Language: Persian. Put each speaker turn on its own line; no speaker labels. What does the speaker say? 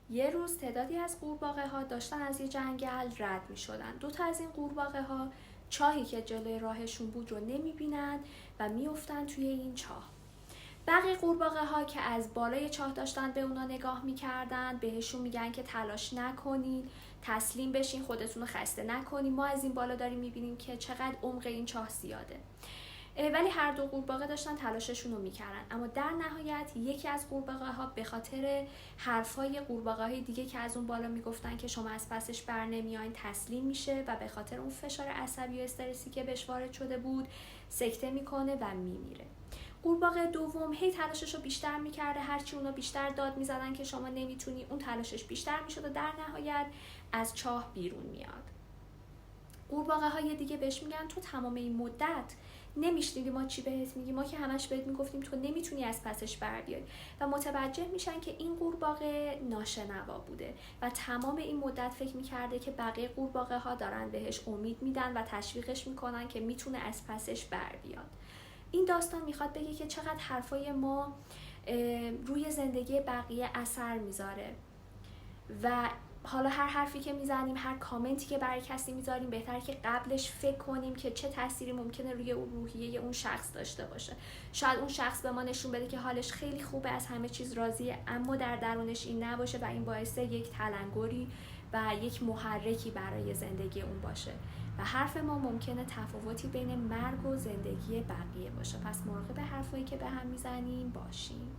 یه روز تعدادی از قورباغه ها داشتن از یه جنگل رد می شدن. 2 تا از این قورباغه ها چاهی که جلوی راهشون بود رو نمی بینن و می افتن توی این چاه. بقیه قورباغه ها که از بالای چاه داشتن به اونا نگاه میکردن بهشون میگن که تلاش نکنین، تسلیم بشین، خودتون رو خسته نکنین، ما از این بالا داریم میبینیم که چقدر عمق این چاه زیاده. ولی هر دو قورباغه داشتن تلاششون رو میکردن، اما در نهایت یکی از قورباغه ها به خاطر حرفای قورباغه های دیگه که از اون بالا میگفتن که شما از پسش بر نمیاین تسلیم میشه و به خاطر اون فشار عصبی و استرسی که بهش وارد شده بود سکته میکنه و میمیره. قورباغه دوم هی تلاشش رو بیشتر میکرده، هرچی اونا بیشتر داد میزدن که شما نمیتونی، اون تلاشش بیشتر میشد و در نهایت از چاه بیرون میاد. قورباغه های دیگه بهش میگن تو تمام این مدت نمیشنیدی ما چی بهت میگیم، ما که همش بهت میگفتیم تو نمیتونی از پسش بر بیای. و متوجه میشن که این قورباغه ناشنوا بوده و تمام این مدت فکر میکرده که بقیه قورباغه ها دارن بهش امید میدن و تشویقش میکنن که میتونه از پسش بر بیاد. این داستان میخواد بگه که چقدر حرفای ما روی زندگی بقیه اثر میذاره و حالا هر حرفی که میزنیم، هر کامنتی که برای کسی میذاریم، بهتره که قبلش فکر کنیم که چه تأثیری ممکنه روی روحیه اون شخص داشته باشه. شاید اون شخص به ما نشون بده که حالش خیلی خوبه، از همه چیز راضیه، اما در درونش این نباشه و این باعث یک تلنگری و یک محرکی برای زندگی اون باشه و حرف ما ممکنه تفاوتی بین مرگ و زندگی بقیه باشه. پس مراقب حرفایی که به هم میزنیم باشیم.